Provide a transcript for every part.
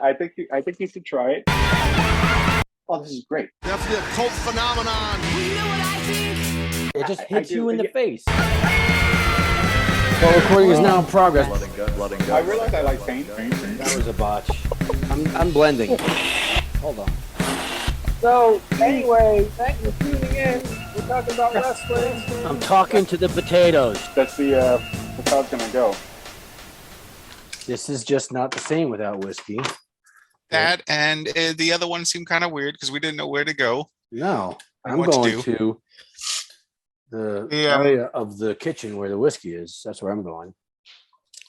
I think you should try it. Oh, this is great. Definitely a cult phenomenon. You know what I think? It just hits you in the yeah. face. Well, recording is now in progress. Blood and guts. I realize I like paint. That was a botch. I'm blending. Hold on. So, anyway, thanks for tuning in. We're talking about wrestling. I'm talking to the potatoes. That's how it's gonna go. This is just not the same without whiskey. That and the other one seemed kind of weird because we didn't know where to go. No, And I'm what to going do. to the area of the kitchen where the whiskey is. That's where I'm going.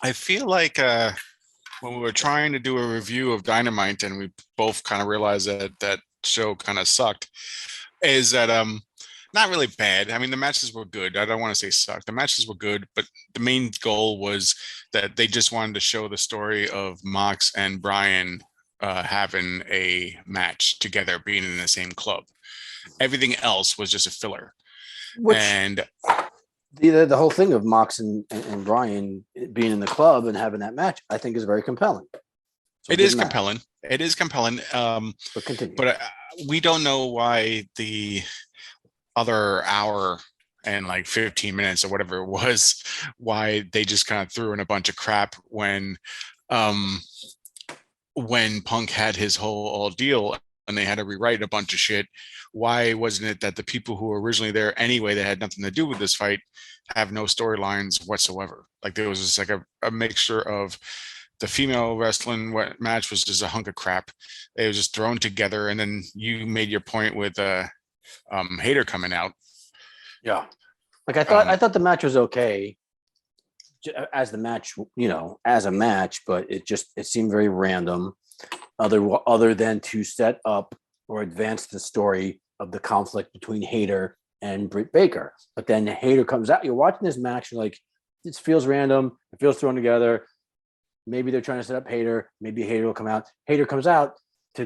I feel like when we were trying to do a review of Dynamite and we both kind of realized that that show kind of sucked, is that not really bad. I mean, the matches were good. I don't want to say sucked. The matches were good, but the main goal was that they just wanted to show the story of Mox and Brian having a match together, being in the same club. Everything else was just a filler. Which, and the whole thing of Mox and Brian being in the club and having that match, I think is very compelling. So it is compelling. It is compelling. But continue. But we don't know why the other hour and like 15 minutes or whatever it was, why they just kind of threw in a bunch of crap when Punk had his whole ordeal and they had to rewrite a bunch of shit. Why wasn't it that the people who were originally there anyway that had nothing to do with this fight have no storylines whatsoever? Like there was just like a mixture of the female wrestling match was just a hunk of crap. It was just thrown together, and then you made your point with Hater coming out. Yeah, like I thought the match was okay as the match, as a match, but it seemed very random. Other than to set up or advance the story of the conflict between Hater and Britt Baker. But then Hater comes out. You're watching this match. You're like, this feels random. It feels thrown together. Maybe they're trying to set up Hater. Maybe Hater will come out. Hater comes out to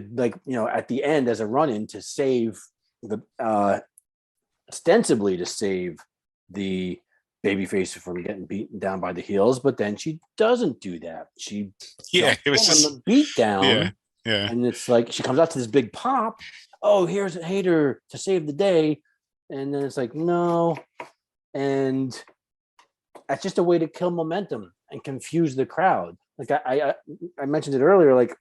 at the end as a run-in to save ostensibly to save the babyface from getting beaten down by the heels. But then she doesn't do that. It was just a beat down. Yeah. And it's like she comes out to this big pop. Oh, here's a Hater to save the day. And then it's like, no. And that's just a way to kill momentum and confuse the crowd. Like I mentioned it earlier, like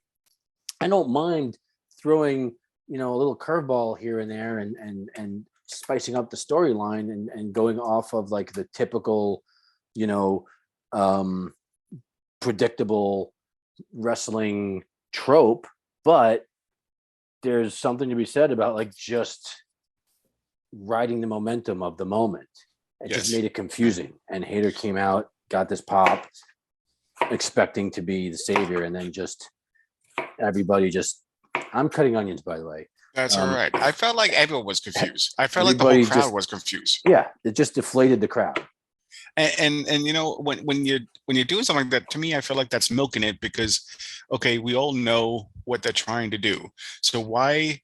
I don't mind throwing, a little curveball here and there and spicing up the storyline and going off of like the typical, predictable wrestling trope, but there's something to be said about like just riding the momentum of the moment. It just made it confusing. And Hater came out, got this pop, expecting to be the savior, and then just everybody I'm cutting onions, by the way. That's all right. I felt like everyone was confused. I felt like the whole crowd was confused. Yeah, it just deflated the crowd. And when you're doing something like that, to me, I feel like that's milking it because, okay, we all know what they're trying to do. So why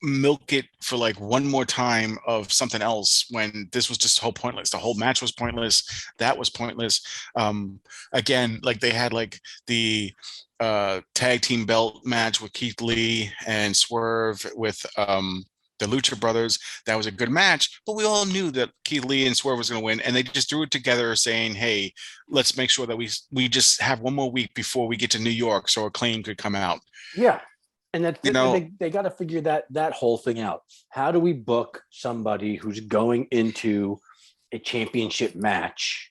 milk it for like one more time of something else when this was just whole pointless? The whole match was pointless. That was pointless. Again, like they had like the tag team belt match with Keith Lee and Swerve with the Lucha Brothers. That was a good match, but we all knew that Keith Lee and Swerve was going to win, and they just threw it together saying, hey, let's make sure that we just have one more week before we get to New York so Acclaim could come out. Yeah. And that they got to figure that whole thing out. How do we book somebody who's going into a championship match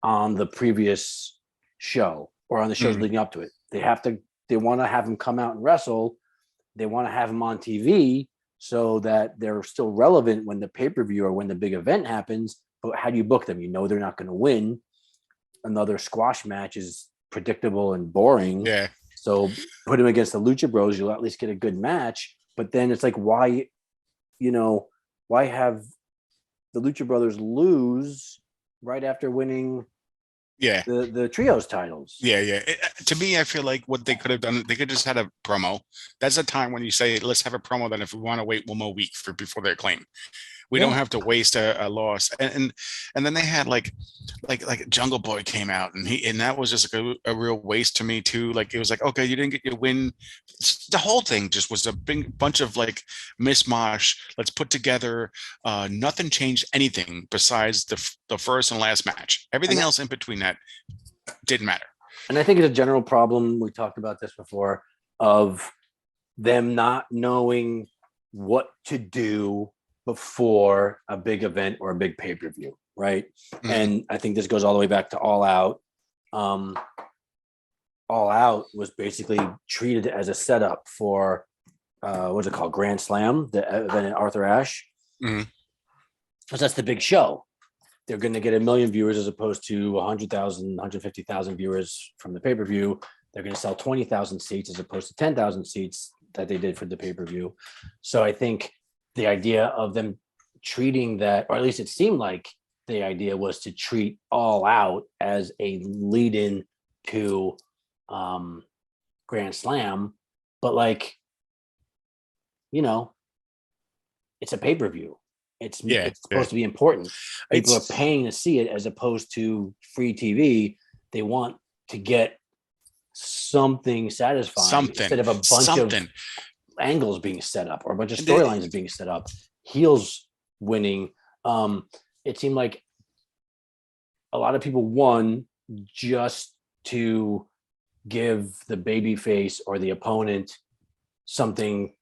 on the previous show or on the shows leading up to it? They want to have him come out and wrestle. They want to have him on TV so that they're still relevant when the pay-per-view or when the big event happens. But how do you book them? They're not going to win. Another squash match is predictable and boring. Yeah. So put him against the Lucha Bros, you'll at least get a good match. But then it's like, why have the Lucha Brothers lose right after winning the trios titles? To me, I feel like what they could have done, they could just had a promo. That's a time when you say, let's have a promo that if we want to wait one more week before they Acclaim. We Yeah. don't have to waste a loss. And then they had like Jungle Boy came out, and that was just like a real waste to me too. Like it was like, okay, you didn't get your win. The whole thing just was a big bunch of like mishmash. Let's put together. Nothing changed anything besides the first and last match. Everything else in between that didn't matter. And I think it's a general problem. We talked about this before of them not knowing what to do before a big event or a big pay-per-view, right? And I think this goes all the way back to All Out. All Out was basically treated as a setup for what's it called, Grand Slam, the event in Arthur Ashe, because that's the big show. They're going to get 1 million viewers as opposed to 100,000, 150,000 viewers from the pay-per-view. They're going to sell 20,000 seats as opposed to 10,000 seats that they did for the pay-per-view. So I think the idea of them treating that, or at least it seemed like the idea was to treat All Out as a lead-in to Grand Slam, but like, you know, it's a pay-per-view. It's supposed to be important. People are paying to see it as opposed to free TV. They want to get something satisfying instead of a bunch of angles being set up or a bunch of storylines being set up. Heels winning. It seemed like a lot of people won just to give the babyface or the opponent something,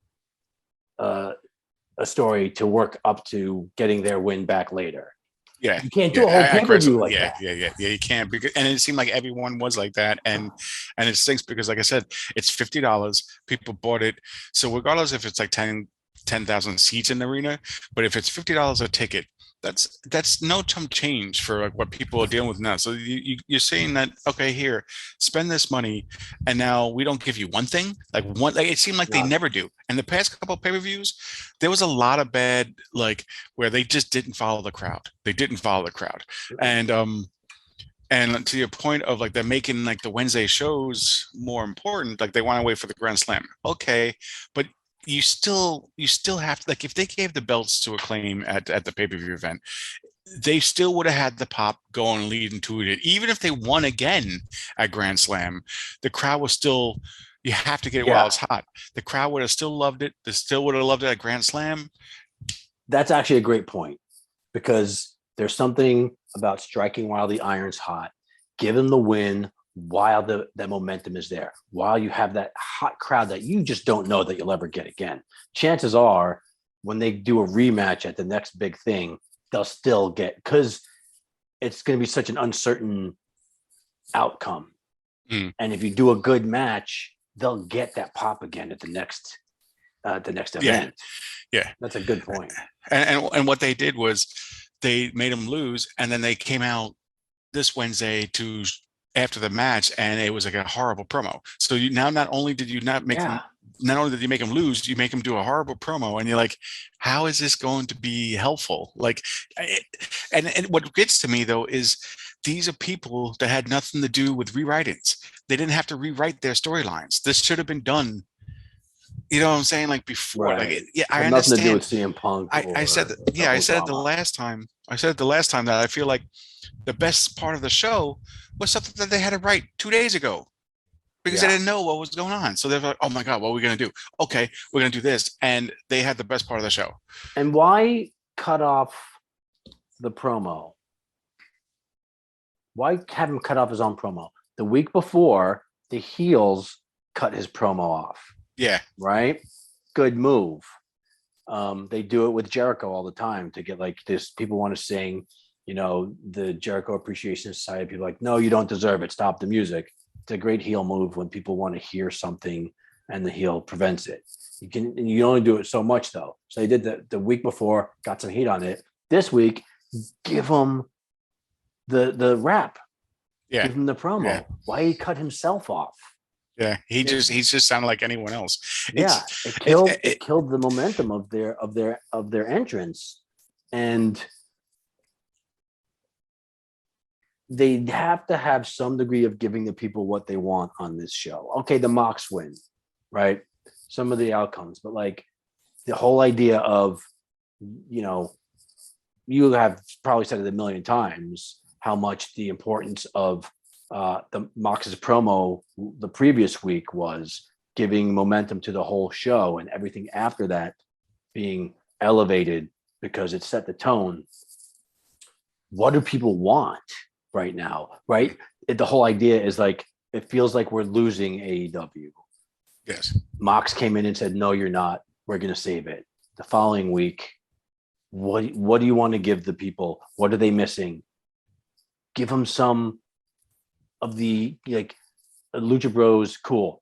a story to work up to getting their win back later. Yeah, you can't do a whole pay-per-view like that. Yeah, you can't. Because, and it seemed like everyone was like that, and it stinks because, like I said, it's $50. People bought it, so regardless if it's like 10,000 seats in the arena, but if it's $50 a ticket, that's no chump change for like what people are dealing with now. So you're saying that, okay, here, spend this money, and now we don't give you one thing, like it seemed like they never do. And the past couple of pay-per-views, there was a lot of bad, like where they just didn't follow the crowd. They didn't follow the crowd. And to your point of like they're making like the Wednesday shows more important, like they want to wait for the Grand Slam. Okay, but you still have to, like, if they gave the belts to Acclaim at the pay-per-view event, they still would have had the pop go and lead into it. Even if they won again at Grand Slam, the crowd was still, you have to get it while it's hot. The crowd would have still loved it. They still would have loved it at Grand Slam. That's actually a great point, because there's something about striking while the iron's hot. Give them the win while the momentum is there, while you have that hot crowd that you just don't know that you'll ever get again. Chances are when they do a rematch at the next big thing, they'll still get, because it's going to be such an uncertain outcome. And if you do a good match, they'll get that pop again at the next event. Yeah, that's a good point. And what they did was they made them lose, and then they came out this Wednesday to after the match, and it was like a horrible promo. So you now, not only did you not make them, not only did you make them lose, you make them do a horrible promo, and you're like, how is this going to be helpful? Like, and what gets to me though is these are people that had nothing to do with rewritings. They didn't have to rewrite their storylines. This should have been done. You know what I'm saying? Like before, right. Like, I understand. Nothing to do with CM Punk. I said that. I said it the last time. I said it the last time that I feel like the best part of the show was something that they had to write 2 days ago, because they didn't know what was going on. So they're like, oh my God, what are we going to do? Okay, we're going to do this. And they had the best part of the show. And why cut off the promo? Why have him cut off his own promo? The week before, the heels cut his promo off. Yeah. Right? Good move. They do it with Jericho all the time to get like this. People want to sing, you know, the Jericho Appreciation Society. People are like, no, you don't deserve it. Stop the music. It's a great heel move when people want to hear something and the heel prevents it. You only do it so much though. So they did the week before, got some heat on it. This week, give him the rap. Yeah. Give him the promo. Yeah. Why he cut himself off? Yeah, he's just sounded like anyone else. It killed the momentum of their entrance, and they have to have some degree of giving the people what they want on this show. Okay, the Mox win, right? Some of the outcomes, but like the whole idea of, you know, you have probably said it a million times how much the importance of the Mox's promo the previous week was giving momentum to the whole show, and everything after that being elevated because it set the tone. What do people want right now? Right? The whole idea is like, it feels like we're losing AEW. Yes. Mox came in and said, no, you're not. We're going to save it. The following week, what do you want to give the people? What are they missing? Give them some of the, like, Lucha Bros. Cool.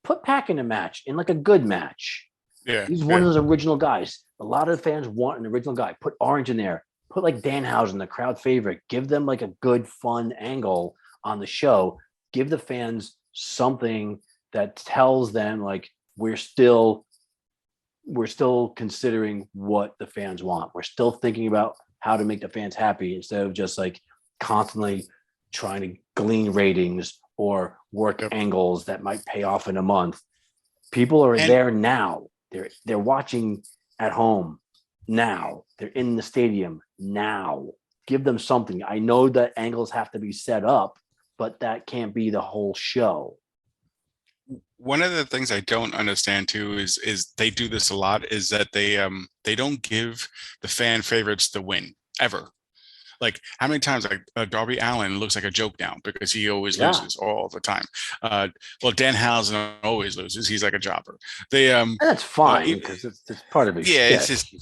Put Pac in a match, in like a good match. Yeah. He's one of those original guys. A lot of the fans want an original guy. Put Orange in there. Put like Danhausen, the crowd favorite. Give them like a good, fun angle on the show. Give the fans something that tells them like we're still considering what the fans want. We're still thinking about how to make the fans happy instead of just like constantly trying to glean ratings or work angles that might pay off in a month. People are there now. They're watching at home now. They're in the stadium now. Give them something. I know that angles have to be set up, but that can't be the whole show. One of the things I don't understand too is they do this a lot, is that they don't give the fan favorites the win ever. Like, how many times, like, Darby Allin looks like a joke now because he always loses all the time. Well, Danhausen always loses. He's like a jobber. And that's fine because it's part of it. Yeah, it's just,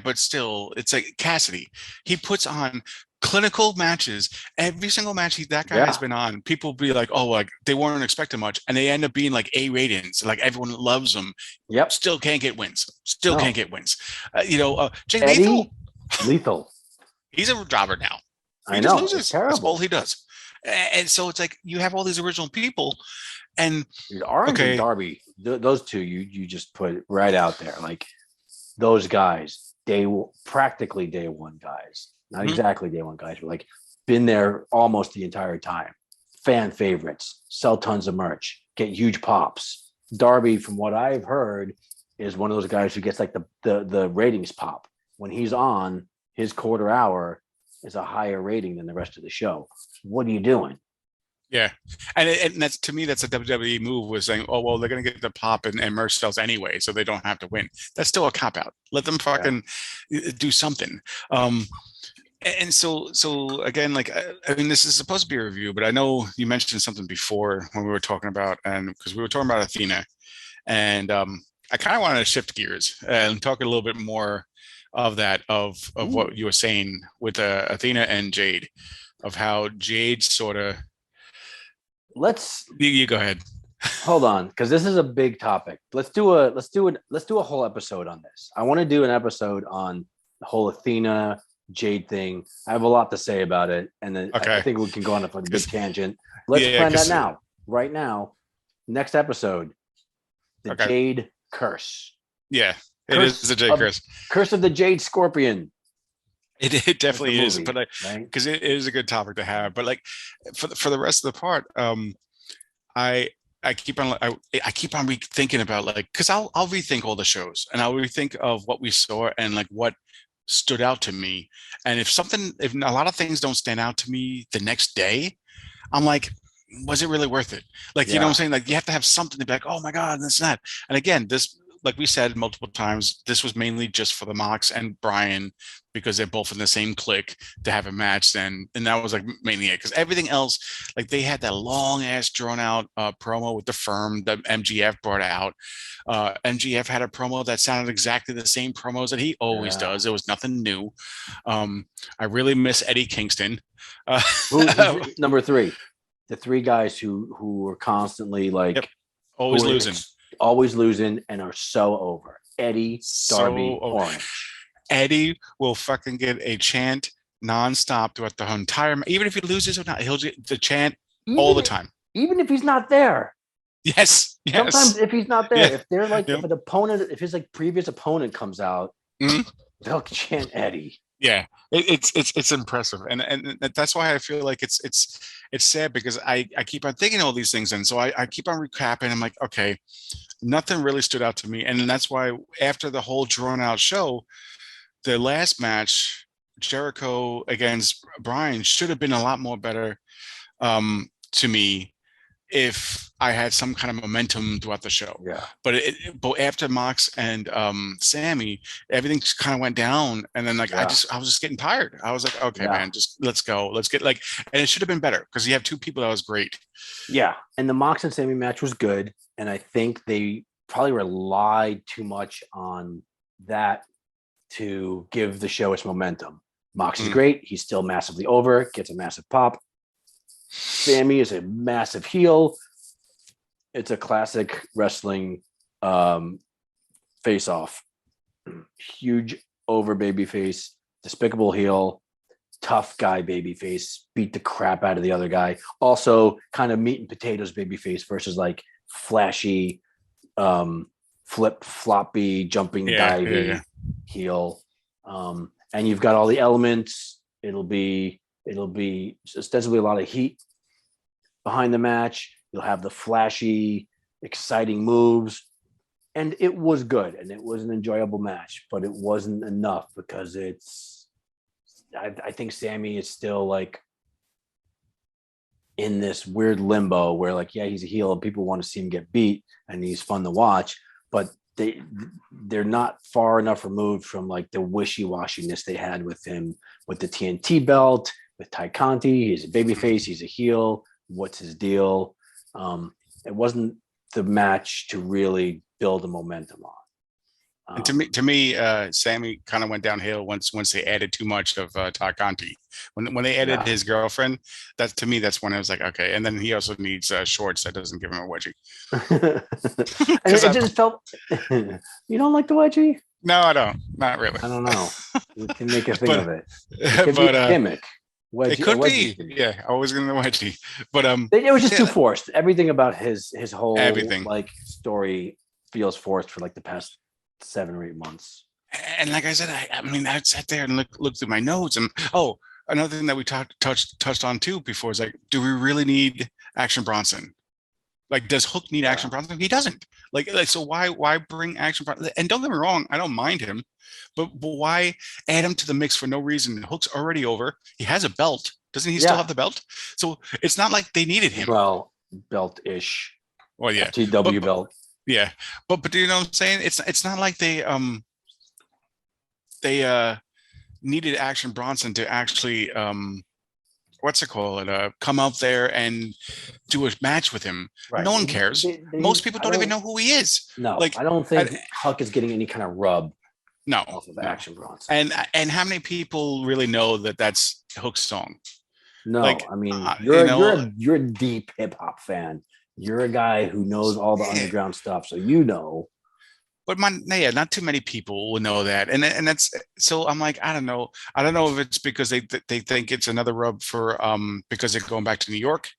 but still, it's like Cassidy. He puts on clinical matches. Every single match that guy has been on, people be like, oh, like they weren't expecting much, and they end up being like A ratings. Like everyone loves them. Yep. Still can't get wins. Can't get wins. Jay Eddie, Lethal. He's a jobber now. I know. Loses. That's all he does. And so it's like you have all these original people, and Orange and Darby, those two you just put right out there. Like those guys, practically day one guys. Not exactly day one guys, but like been there almost the entire time. Fan favorites, sell tons of merch, get huge pops. Darby, from what I've heard, is one of those guys who gets like the ratings pop. When he's on, his quarter hour is a higher rating than the rest of the show. What are you doing? Yeah. And that's, to me, that's a WWE move, was saying, oh, well, they're going to get the pop and merch sales anyway, so they don't have to win. That's still a cop out. Let them fucking do something. And so again, like, I mean, this is supposed to be a review, but I know you mentioned something before when we were talking about, and because we were talking about Athena, and I kind of wanted to shift gears and talk a little bit more of that, of what you were saying with Athena and Jade, of how Jade sort of. You go ahead. Hold on, because this is a big topic. Let's do a whole episode on this. I want to do an episode on the whole Athena Jade thing. I have a lot to say about it, and then I think we can go on a big tangent. Let's plan that now, right now. Next episode, the Jade curse. Yeah. It is the Jade curse. Curse of the Jade Scorpion. It definitely is, but because it is a good topic to have. But like for the rest of the part, I keep on rethinking about, like, because I'll rethink all the shows, and I'll rethink of what we saw and like what stood out to me. And if a lot of things don't stand out to me the next day, I'm like, was it really worth it? Like, you know what I'm saying? Like, you have to have something to be like, oh my God, this and that. And again, this, like we said multiple times, this was mainly just for the Mox and Brian, because they're both in the same clique, to have a match then. And that was like mainly it, because everything else, like they had that long ass drawn out promo with the firm that MGF brought out. MGF had a promo that sounded exactly the same promos that he always does. It was nothing new. I really miss Eddie Kingston. Who's number three? The three guys who were constantly like always losing and are so over. Eddie, Darby, Orange. Eddie will fucking get a chant nonstop throughout the entire. Even if he loses or not, he'll get the chant all the time. Even if he's not there. Yes. Sometimes if he's not there, if they're like if an opponent, if his like previous opponent comes out, they'll chant Eddie. Yeah, it's impressive, and that's why I feel like it's sad, because I keep on thinking all these things, and so I keep on recapping. I'm like, okay, nothing really stood out to me, and that's why after the whole drawn out show, the last match, Jericho against Bryan should have been a lot more better to me if I had some kind of momentum throughout the show. Yeah. But after Mox and Sammy, everything just kind of went down, and then like I was just getting tired. I was like, okay, man, just let's go, let's get like, and it should have been better because you have two people that was great. Yeah, and the Mox and Sammy match was good, and I think they probably relied too much on that to give the show its momentum. Mox is great; he's still massively over, gets a massive pop. Sammy is a massive heel. It's a classic wrestling face-off. Huge over babyface, despicable heel, tough guy babyface, beat the crap out of the other guy. Also, kind of meat and potatoes babyface versus like flashy, flip floppy, jumping, diving heel. And you've got all the elements. It'll be ostensibly a lot of heat behind the match. You'll have the flashy, exciting moves. And it was good. And it was an enjoyable match, but it wasn't enough because I think Sammy is still like in this weird limbo where like, yeah, he's a heel and people want to see him get beat and he's fun to watch, but they're not far enough removed from like the wishy-washiness they had with him with the TNT belt, with Ty Conti. He's a babyface, he's a heel. What's his deal? It wasn't the match to really build a momentum on. And to me, Sammy kind of went downhill once they added too much of Ty Conti. When they added his girlfriend, that to me, that's when I was like, okay. And then he also needs shorts that doesn't give him a wedgie. And it just felt. You don't like the wedgie? No, I don't. Not really. I don't know. You can make a thing of it. It could but be a gimmick. Wedgie, it could be. Yeah, always going to wedgie. But it was just too forced. Everything about his whole everything like story feels forced for like the past 7 or 8 months. And like I said, I mean, I sat there and looked through my notes, and another thing that we touched on too before is like, do we really need Action Bronson? Like, does Hook need Action Bronson? He doesn't. Like so why bring Action Bronson? And don't get me wrong, I don't mind him, but why add him to the mix for no reason? Hook's already over. He has a belt. Doesn't he still have the belt? So it's not like they needed him. Well, belt-ish. Well, yeah. TW belt. Yeah, but you know what I'm saying? It's not like they needed Action Bronson to actually come out there and do a match with him. Right. No one cares. Most people don't even know who he is. No, like I don't think Huck is getting any kind of rub. No, off of Action Bronson. And how many people really know that that's Hook's song? No, I mean you're a deep hip hop fan. You're a guy who knows all the underground stuff, so you know. But not too many people will know that, and that's so. I'm like, I don't know if it's because they think it's another rub for because they're going back to New York.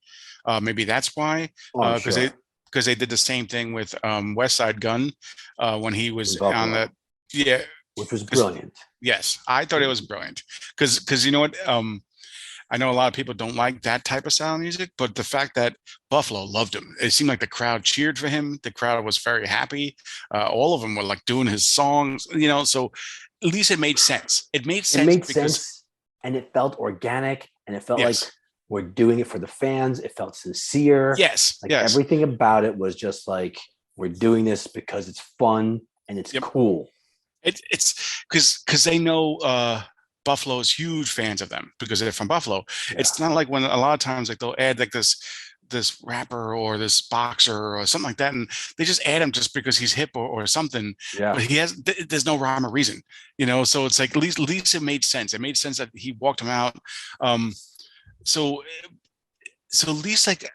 Maybe that's why because they did the same thing with West Side Gun when he was on that. Yeah, which was brilliant. Yes, I thought it was brilliant because you know what. I know a lot of people don't like that type of style of music, but the fact that Buffalo loved him, it seemed like the crowd cheered for him. The crowd was very happy. All of them were like doing his songs, you know, so at least it made sense. It made sense and it felt organic and it felt like we're doing it for the fans. It felt sincere. Yes. Like everything about it was just like, we're doing this because it's fun and it's cool. It's because they know, Buffalo's huge fans of them because they're from Buffalo. Yeah. It's not like when a lot of times like they'll add like this rapper or this boxer or something like that, and they just add him just because he's hip or something. Yeah. But there's no rhyme or reason, you know. So it's like at least it made sense. It made sense that he walked him out. So at least like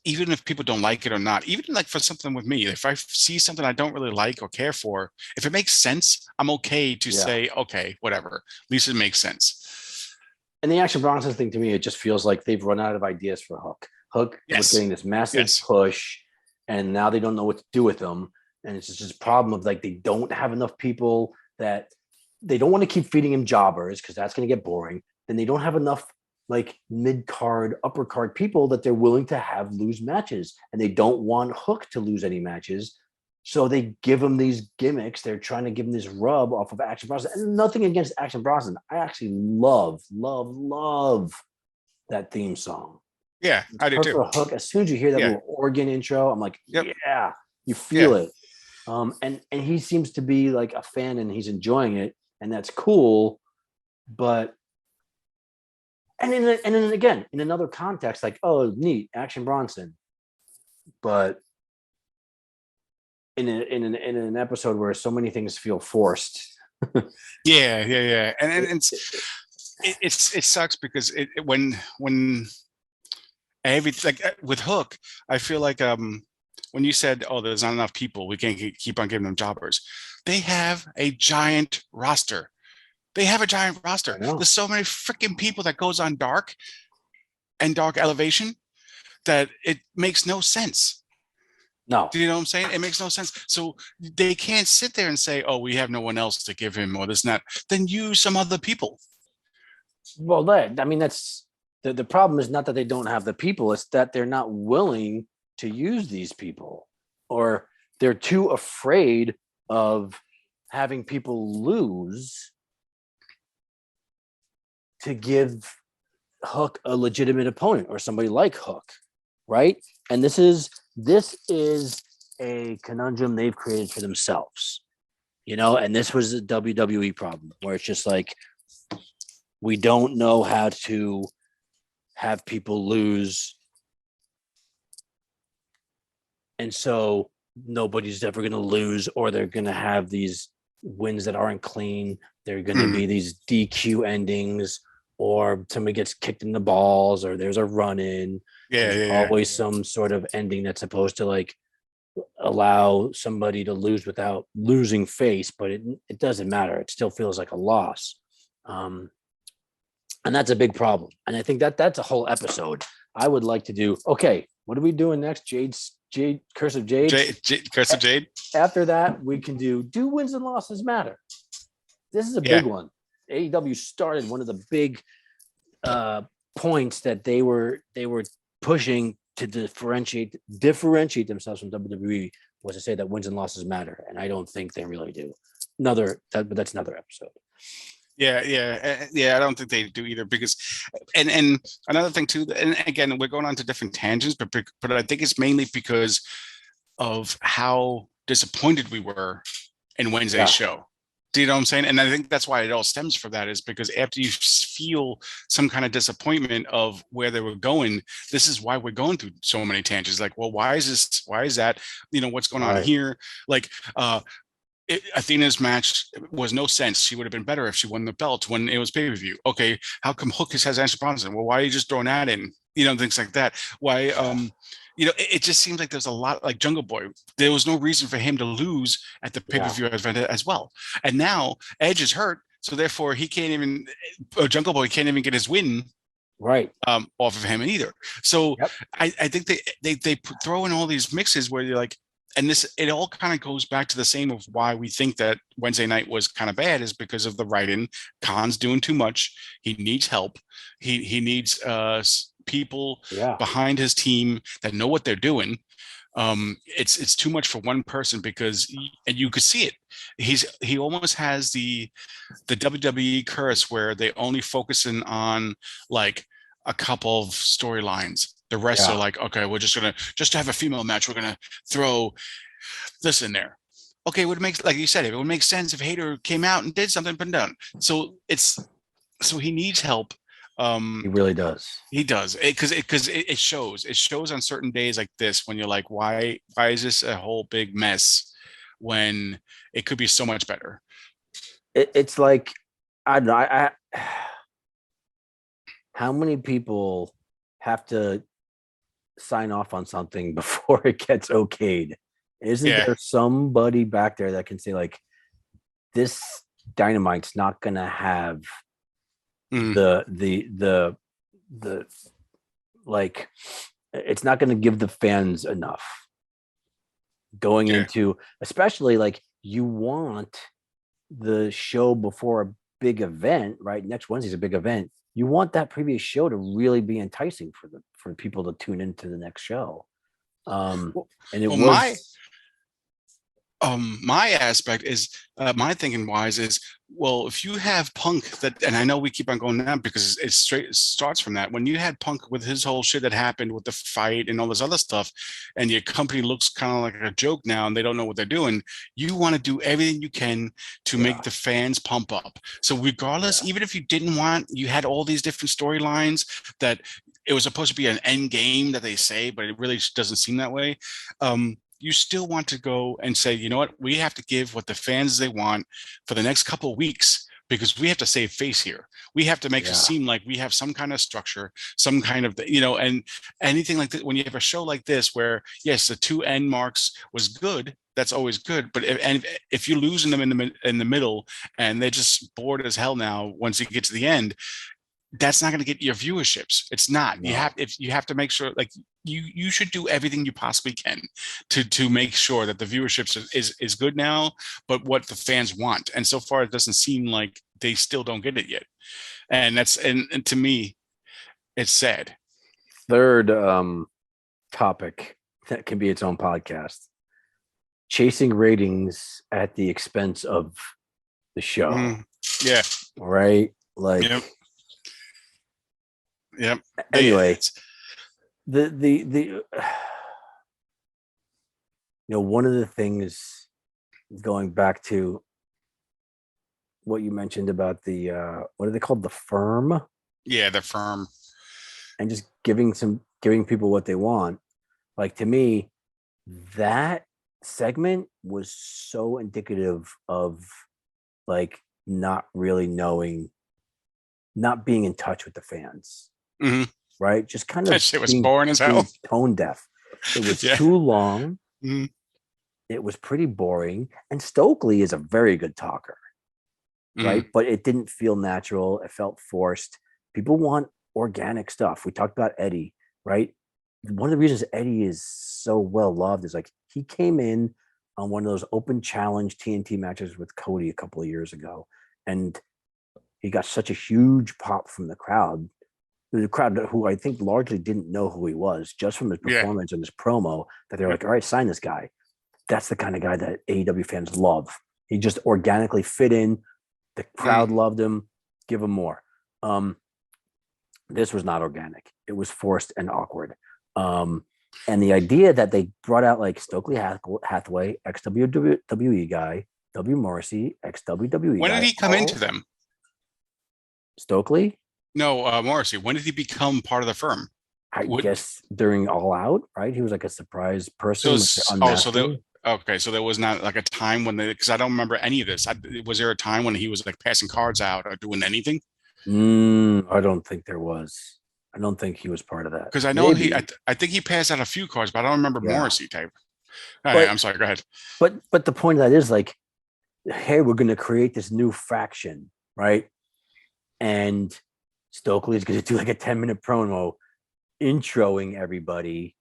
even if people don't like it or not, even like for something with me, if I see something I don't really like or care for, if it makes sense, I'm okay to say, okay, whatever. At least it makes sense. And the Action Bronson thing to me, it just feels like they've run out of ideas for Hook. Hook was getting this massive push, and now they don't know what to do with them. And it's just this problem of like they don't have enough people that they don't want to keep feeding him jobbers because that's going to get boring. Then they don't have enough like mid-card, upper-card people that they're willing to have lose matches. And they don't want Hook to lose any matches. So they give him these gimmicks. They're trying to give him this rub off of Action Bronson. And nothing against Action Bronson. I actually love that theme song. Yeah, I do too. For a hook. As soon as you hear that Yeah. little organ intro, I'm like, Yep. yeah, you feel it. And he seems to be like a fan and he's enjoying it, and that's cool. But and then again, in another context, like, oh, neat, Action Bronson. But in an episode where so many things feel forced. Yeah. And it sucks because when every like with Hook, I feel like when you said, oh, there's not enough people, we can't keep on giving them jobbers. They have a giant roster. There's so many freaking people that goes on Dark and Dark Elevation that it makes no sense. No. Do you know what I'm saying? It makes no sense. So they can't sit there and say, oh, we have no one else to give him or this and that. Then use some other people. Well, that's the problem is not that they don't have the people, it's that they're not willing to use these people, or they're too afraid of having people lose to give Hook a legitimate opponent or somebody like Hook, right? And this is a conundrum they've created for themselves, and this was a WWE problem where it's just like, we don't know how to have people lose. And so nobody's ever going to lose, or they're going to have these wins that aren't clean. They're going to be these DQ endings, or somebody gets kicked in the balls, or there's a run-in. There's always some sort of ending that's supposed to like allow somebody to lose without losing face, but it doesn't matter. It still feels like a loss. And that's a big problem. And I think that's a whole episode. I would like to do, okay, what are we doing next? Jade, Curse of Jade? Curse of Jade. After that, we can do wins and losses matter? This is a big one. AEW started one of the big points that they were pushing to differentiate themselves from WWE, was to say that wins and losses matter. And I don't think they really do. But that's another episode. Yeah. I don't think they do either, because, and another thing too, and again, we're going on to different tangents, but I think it's mainly because of how disappointed we were in Wednesday's show. Do you know what I'm saying? And I think that's why it all stems from that, is because after you feel some kind of disappointment of where they were going, this is why we're going through so many tangents. Like, well, why is this? Why is that? What's going on here? Like, Athena's match was no sense. She would have been better if she won the belt when it was pay-per-view. Okay, how come Hook has Action Bronson? Well, why are you just throwing that in? Things like that. Why? It just seems like there's a lot, like Jungle Boy. There was no reason for him to lose at the pay-per-view event as well. And now Edge is hurt, so therefore he can't even. Jungle Boy can't even get his win off of him either. So I think they throw in all these mixes where you're like. And it all kind of goes back to the same of why we think that Wednesday night was kind of bad, is because of the writing. Khan's doing too much. He needs help. He needs people behind his team that know what they're doing. It's too much for one person, and you could see it. He almost has the WWE curse where they only focusing on like a couple of storylines. The rest are like, okay, we're just to have a female match, we're gonna throw this in there. Okay, would make, like you said, it would make sense if Hayter came out and did something, but done. So he needs help. He really does. He does, because it shows. It shows on certain days like this when you're like, why is this a whole big mess when it could be so much better? It's like, I don't know. How many people have to sign off on something before it gets okayed? Isn't there somebody back there that can say, like, this Dynamite's not gonna have the like, it's not gonna give the fans enough going into, especially like, you want the show before a big event, right? Next Wednesday's a big event. You want that previous show to really be enticing for people to tune into the next show. And it was my aspect is my thinking wise is, well, if you have Punk that, and I know we keep on going down because it starts from that. When you had Punk with his whole shit that happened with the fight and all this other stuff, and your company looks kind of like a joke now and they don't know what they're doing, you want to do everything you can to make the fans pump up. So regardless, even if you didn't want, you had all these different storylines that it was supposed to be an end game that they say, but it really doesn't seem that way. You still want to go and say, you know what, we have to give what the fans they want for the next couple of weeks because we have to save face here. We have to make it seem like we have some kind of structure, some kind of, and anything like that. When you have a show like this, where yes, the two end marks was good, that's always good. But if you're losing them in the middle and they're just bored as hell now, once you get to the end, that's not going to get your viewerships. It's not. No. You have to make sure, like you should do everything you possibly can to make sure that the viewership is good now, but what the fans want. And so far, it doesn't seem like they still don't get it yet. And that's and to me, it's sad. Third topic that can be its own podcast: chasing ratings at the expense of the show. Yeah. Right. Like. Yep. Yep. Anyway, the one of the things, going back to what you mentioned about the what are they called, the firm? Yeah, the firm. And just giving people what they want. Like, to me, that segment was so indicative of like not really knowing, not being in touch with the fans. Mm-hmm. Right, just kind of that shit was boring as hell, tone deaf. It was too long. Mm-hmm. It was pretty boring. And Stokely is a very good talker, right? But it didn't feel natural. It felt forced. People want organic stuff. We talked about Eddie, right? One of the reasons Eddie is so well loved is like he came in on one of those open challenge TNT matches with Cody a couple of years ago, and he got such a huge pop from the crowd who I think largely didn't know who he was just from his performance and his promo, that they're like, all right, sign this guy. That's the kind of guy that AEW fans love. He just organically fit in. The crowd loved him. Give him more. This was not organic. It was forced and awkward. And the idea that they brought out like Stokely Hathaway, ex-WWE guy, W. Morrissey, ex-WWE guy. When did he come into them? Stokely? No, Morrissey. When did he become part of the firm? I guess during All Out, right? He was like a surprise person. So there was not like a time when because I don't remember any of this. Was there a time when he was like passing cards out or doing anything? I don't think there was. I don't think he was part of that. Because I know I think he passed out a few cards, but I don't remember Morrissey type. I'm sorry. Go ahead. But the point of that is like, hey, we're going to create this new faction, right? And Stokely is going to do like a 10-minute promo introing everybody.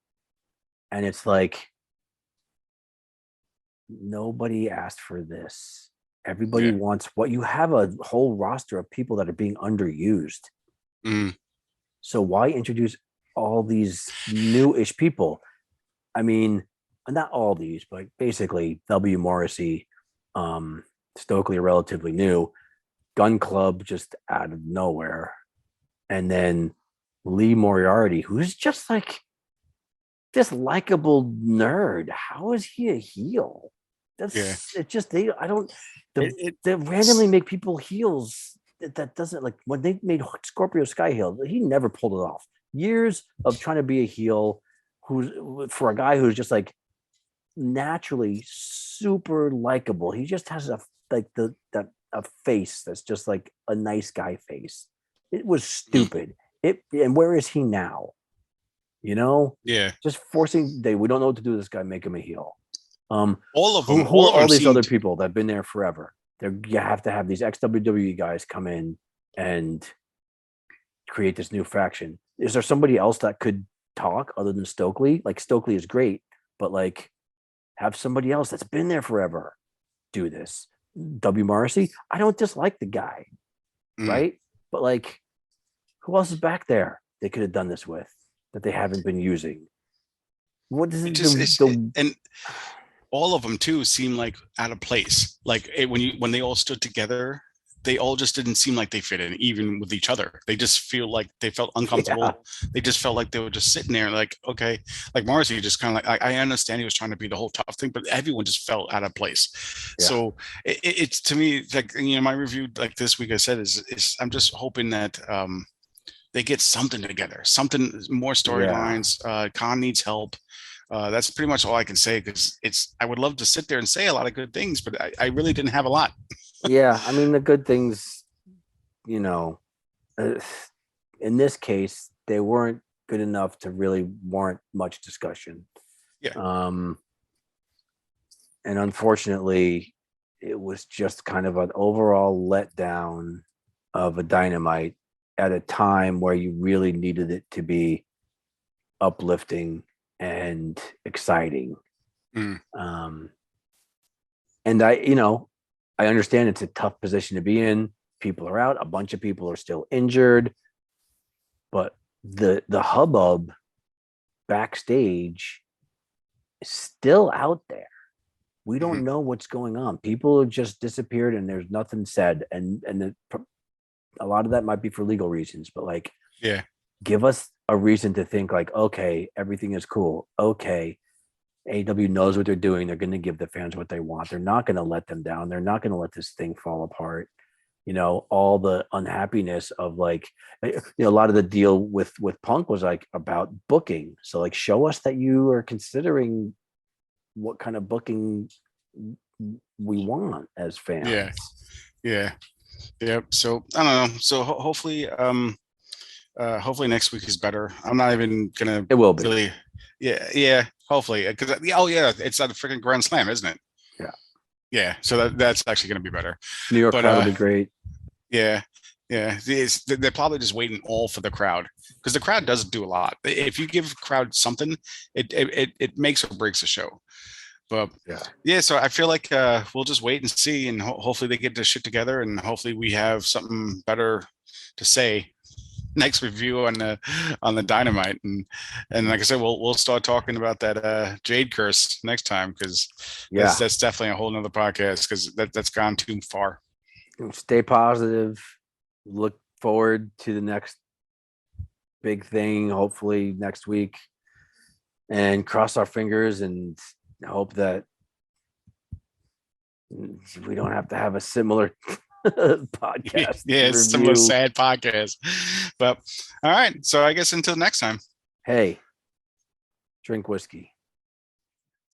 And it's like, nobody asked for this. Everybody wants what you have, a whole roster of people that are being underused. So why introduce all these new-ish people? I mean, not all these, but basically W. Morrissey, Stokely are relatively new, Gun Club just out of nowhere. And then Lee Moriarty, who's just like this likable nerd. How is he a heel? It's just they randomly make people heels. That doesn't, like when they made Scorpio Sky heel, he never pulled it off. Years of trying to be a heel, for a guy who's just like naturally super likable. He just has a face that's just like a nice guy face. It was stupid. And where is he now? Just forcing. We don't know what to do with this guy. Make him a heel. All of them. Who are all these other people that have been there forever? You have to have these ex-WWE guys come in and create this new faction. Is there somebody else that could talk other than Stokely? Like, Stokely is great, but like, have somebody else that's been there forever do this. W. Morrissey, I don't dislike the guy, right? But like, who else is back there they could have done this with that they haven't been using? What does it do? all of them too seem like out of place. Like when they all stood together, they all just didn't seem like they fit in, even with each other. They just feel like they felt uncomfortable. Yeah. They just felt like they were just sitting there, like, okay, like Morrissey just kind of like, I understand he was trying to be the whole tough thing, but everyone just felt out of place. Yeah. So it's to me like, my review like this week I said is I'm just hoping that they get something together, something more storylines. Khan needs help. That's pretty much all I can say, because I would love to sit there and say a lot of good things, but I really didn't have a lot. Yeah, I mean, the good things, in this case, they weren't good enough to really warrant much discussion. Yeah. And unfortunately, it was just kind of an overall letdown of a Dynamite at a time where you really needed it to be uplifting and exciting. And I understand it's a tough position to be in. People are out. A bunch of people are still injured. But the hubbub backstage is still out there. We don't know what's going on. People have just disappeared and there's nothing said. And a lot of that might be for legal reasons. But like, give us a reason to think like, okay, everything is cool. Okay. AEW knows what they're doing. They're going to give the fans what they want. They're not going to let them down. They're not going to let this thing fall apart. All the unhappiness of like, a lot of the deal with Punk was like about booking. So like, show us that you are considering what kind of booking we want as fans. Yeah. So I don't know. So hopefully next week is better. I'm not even gonna. It will be. Really, yeah. Hopefully, because it's at a freaking Grand Slam, isn't it? Yeah. So that's actually gonna be better. New York crowd will be great. Yeah. They're probably just waiting all for the crowd, because the crowd doesn't do a lot. If you give the crowd something, it makes or breaks the show. But so I feel like we'll just wait and see, and hopefully they get their shit together, and hopefully we have something better to say next review on the Dynamite, and like I said, we'll start talking about that Jade curse next time, because that's definitely a whole nother podcast, because that's gone too far. Stay positive. Look forward to the next big thing, hopefully next week, and cross our fingers and hope that we don't have to have a similar podcast. Similar sad podcast. But all right, so I guess until next time. Hey, drink whiskey.